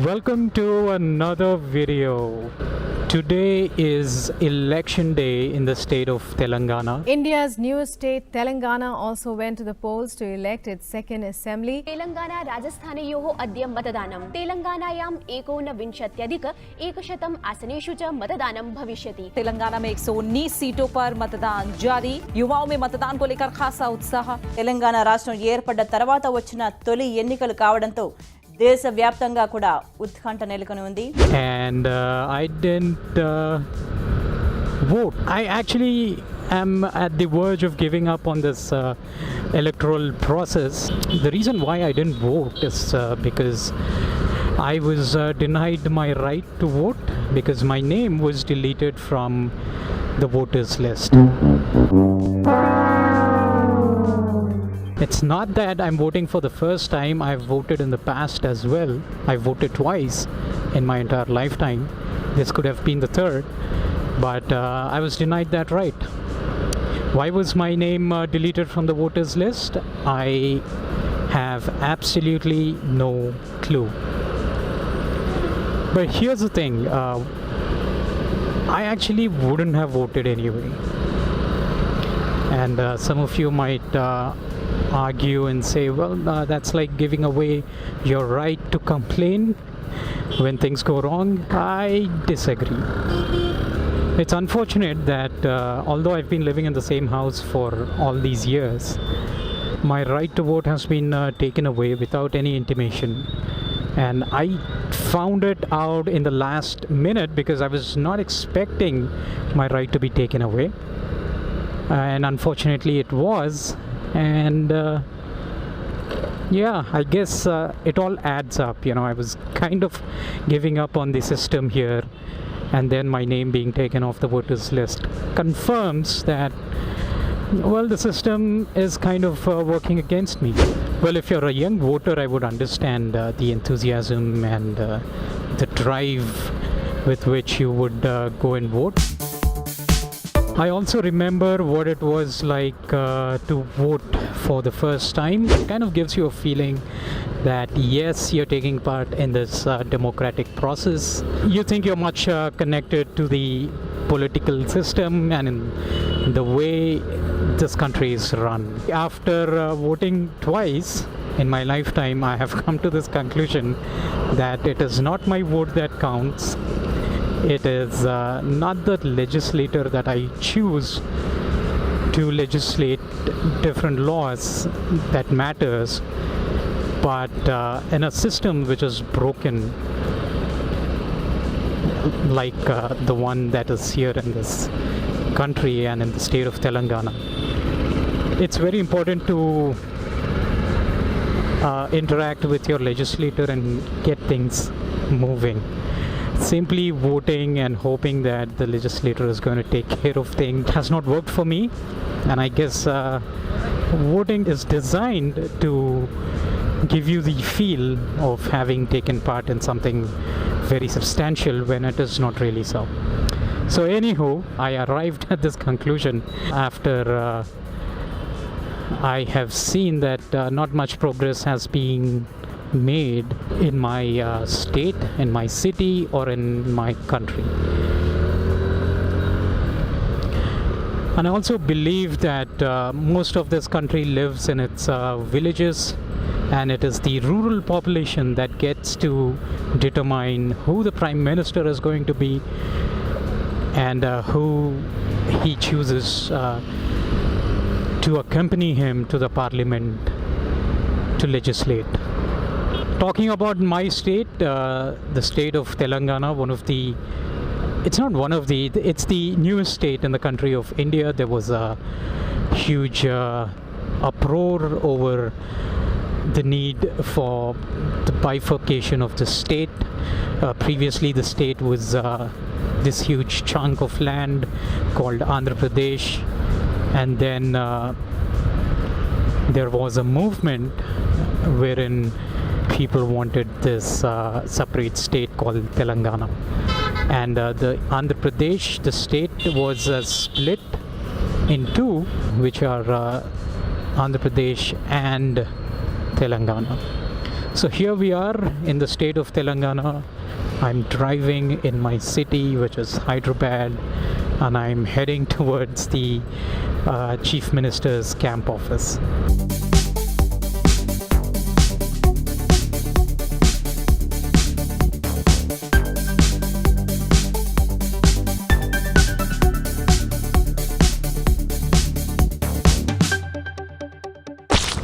Welcome to another video. Today is election day in the state of Telangana. India's newest state, Telangana, also went to the polls to elect its second assembly. Telangana राजस्थानयोः अद्य मतदानं तेलंगानायाम् 19,100 आसनेषु च मतदानं भविष्यति। तेलंगाना में 119 सीटों पर मतदान जारी। युवाओं में मतदान को लेकर खासा उत्साह। తెలంగాణ రాష్ట్రం ఏర్పడ్డ తర్వాత వచ్చిన తొలి ఎన్నికలు కావడంతో దేశవ్యాప్తంగా కూడా ఉత్కంఠ నెలకొని ఉంది. And I didn't vote. I actually am at the verge of giving up on this electoral process. The reason why I didn't vote is because I was denied my right to vote because my name was deleted from the voters list. It's not that I'm voting for the first time. I've voted in the past as well. I voted twice in my entire lifetime. This could have been the third, but I was denied that right. Why was my name deleted from the voters list? I have absolutely no clue. But here's the thing. I actually wouldn't have voted anyway. And some of you might argue and say, well, that's like giving away your right to complain when things go wrong. I disagree. It's unfortunate that although I've been living in the same house for all these years, my right to vote has been taken away without any intimation. And I found it out in the last minute because I was not expecting my right to be taken away. And unfortunately it was. And yeah, I guess it all adds up. You know, I was kind of giving up on the system here, and then my name being taken off the voters list confirms that, well, the system is kind of working against me. Well, if you're a young voter, I would understand the enthusiasm and the drive with which you would go and vote. I also remember what it was like to vote for the first time. It kind of gives you a feeling that yes, you're taking part in this democratic process. You think you're much connected to the political system and in the way this country is run. After voting twice in my lifetime, I have come to this conclusion that it is not my vote that counts. It is not the legislator that I choose to legislate different laws that matters, but in a system which is broken, like the one that is here in this country and in the state of Telangana. It's very important to interact with your legislator and get things moving. Simply voting and hoping that the legislator is going to take care of things has not worked for me. And I guess voting is designed to give you the feel of having taken part in something very substantial when it is not really so. So anywho, I arrived at this conclusion after I have seen that not much progress has been made in my state, in my city, or in my country. And I also believe that most of this country lives in its villages, and it is the rural population that gets to determine who the Prime Minister is going to be and who he chooses to accompany him to the parliament to legislate. Talking about my state, the state of Telangana, it's the newest state in the country of India. There was a huge uproar over the need for the bifurcation of the state. Previously, the state was this huge chunk of land called Andhra Pradesh, and then there was a movement wherein people wanted this separate state called Telangana, and the Andhra Pradesh, the state, was split in two, which are Andhra Pradesh and Telangana. So here we are in the state of Telangana. I'm driving in my city, which is Hyderabad, and I'm heading towards the Chief Minister's camp office.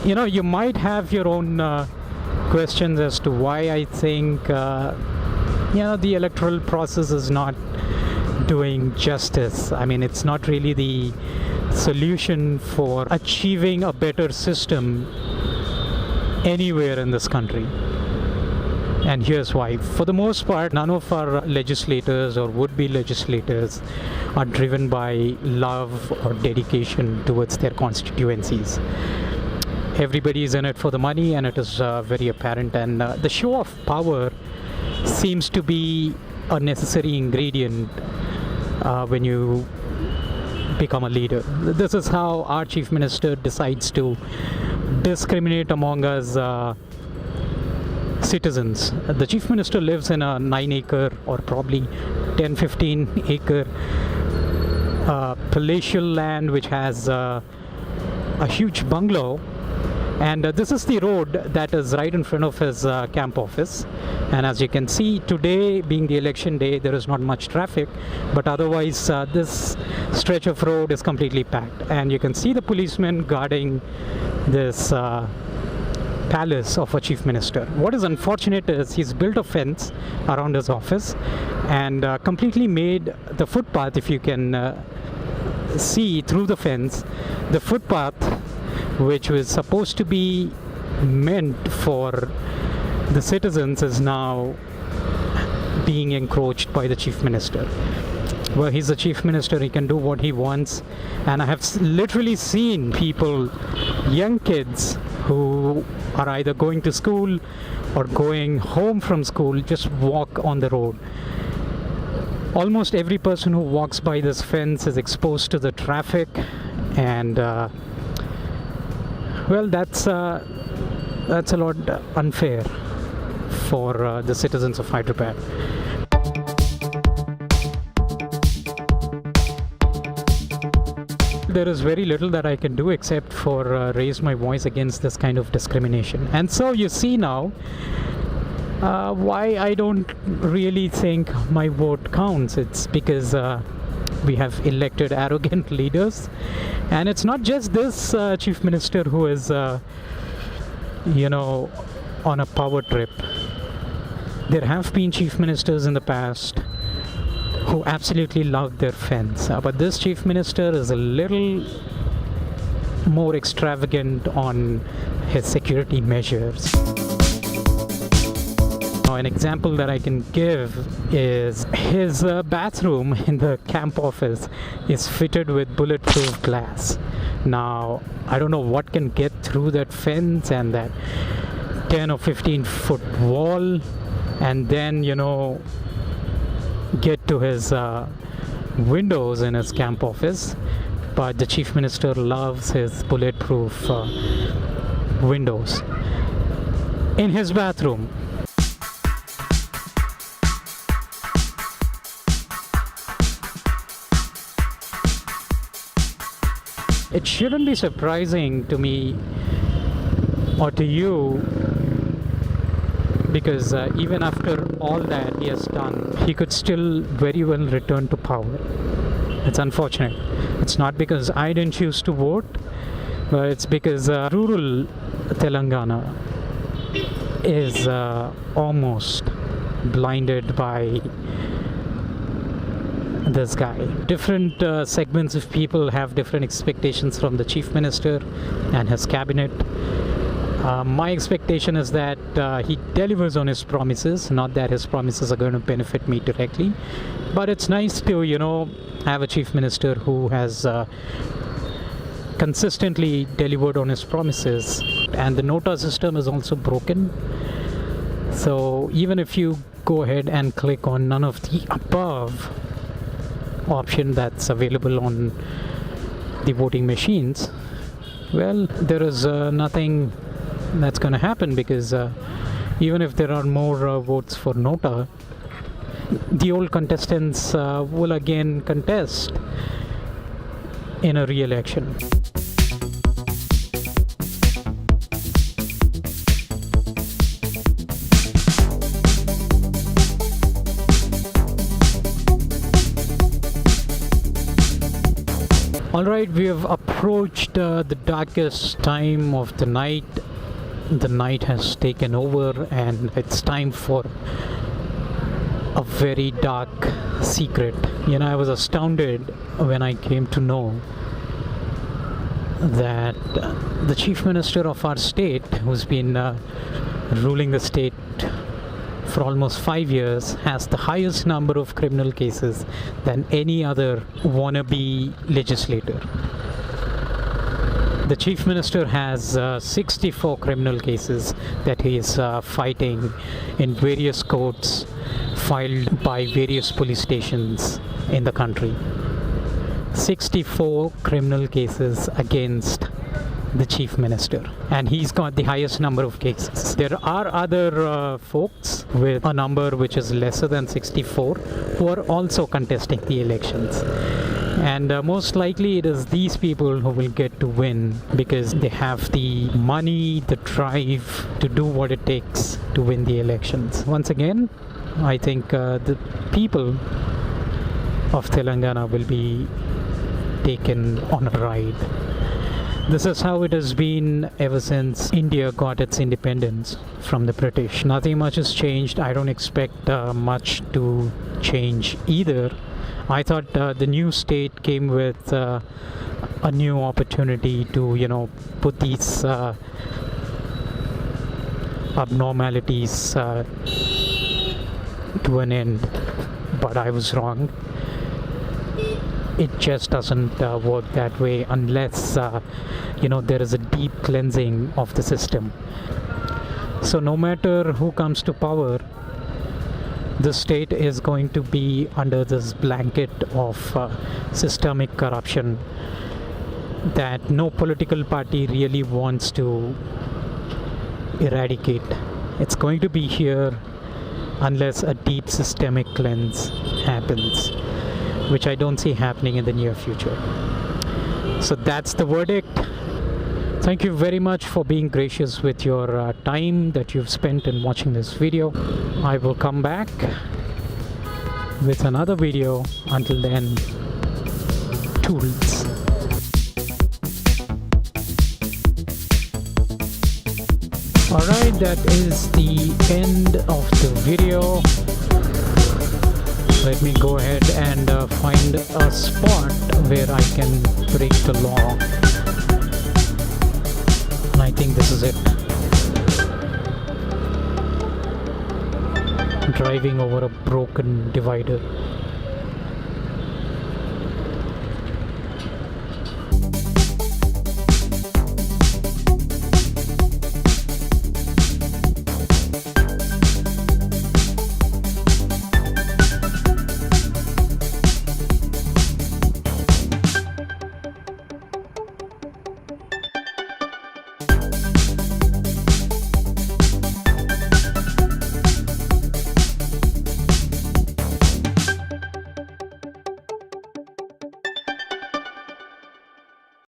You might have your own questions as to why I think the electoral process is not doing justice. I mean, it's not really the solution for achieving a better system anywhere in this country. And here's why. For the most part, none of our legislators or would-be legislators are driven by love or dedication towards their constituencies. Everybody is in it for the money, and it is very apparent. And the show of power seems to be a necessary ingredient when you become a leader. This is how our Chief Minister decides to discriminate among us citizens. The Chief Minister lives in a 9-acre or probably 10-15 acre palatial land which has a huge bungalow. And this is the road that is right in front of his camp office. And as you can see, today being the election day, there is not much traffic. But otherwise, this stretch of road is completely packed. And you can see the policemen guarding this palace of a Chief Minister. What is unfortunate is he's built a fence around his office and completely made the footpath, if you can see through the fence, the footpath which was supposed to be meant for the citizens is now being encroached by the Chief Minister. Well, he's the Chief Minister, he can do what he wants. And I have literally seen people, young kids, who are either going to school or going home from school, just walk on the road. Almost every person who walks by this fence is exposed to the traffic, and that's a lot unfair for the citizens of Hyderabad. There is very little that I can do except for raise my voice against this kind of discrimination. And so you see now why I don't really think my vote counts. It's because we have elected arrogant leaders. And it's not just this Chief Minister who is, on a power trip. There have been Chief Ministers in the past who absolutely love their fence. But this Chief Minister is a little more extravagant on his security measures. An example that I can give is his bathroom in the camp office is fitted with bulletproof glass. Now, I don't know what can get through that fence and that 10 or 15 foot wall and then, get to his windows in his camp office. But the Chief Minister loves his bulletproof windows in his bathroom. It shouldn't be surprising to me or to you, because even after all that he has done, he could still very well return to power. It's unfortunate. It's not because I didn't choose to vote, but it's because rural Telangana is almost blinded by this guy. Different segments of people have different expectations from the Chief Minister and his cabinet. My expectation is that he delivers on his promises, not that his promises are going to benefit me directly. But it's nice to, have a Chief Minister who has consistently delivered on his promises. And the Nota system is also broken. So even if you go ahead and click on none of the above option that's available on the voting machines, well, there is nothing that's going to happen, because even if there are more votes for Nota, the old contestants will again contest in a re-election. Alright, we have approached the darkest time of the night. The night has taken over and it's time for a very dark secret. I was astounded when I came to know that the Chief Minister of our state, who's been ruling the state for almost 5 years, has the highest number of criminal cases than any other wannabe legislator. The Chief Minister has 64 criminal cases that he is fighting in various courts filed by various police stations in the country. 64 criminal cases against the Chief Minister, and he's got the highest number of cases. There are other folks with a number which is lesser than 64 who are also contesting the elections, and most likely it is these people who will get to win because they have the money, the drive to do what it takes to win the elections. Once again, I think the people of Telangana will be taken on a ride. This is how it has been ever since India got its independence from the British. Nothing much has changed. I don't expect much to change either. I thought the new state came with a new opportunity to, put these abnormalities to an end, but I was wrong. It just doesn't work that way unless there is a deep cleansing of the system. So no matter who comes to power, the state is going to be under this blanket of systemic corruption that no political party really wants to eradicate. It's going to be here unless a deep systemic cleanse happens, which I don't see happening in the near future. So that's the verdict. Thank you very much for being gracious with your time that you've spent in watching this video. I will come back with another video. Until then, tools. Alright, that is the end of the video. Let me go ahead and find a spot where I can break the law. And I think this is it. Driving over a broken divider.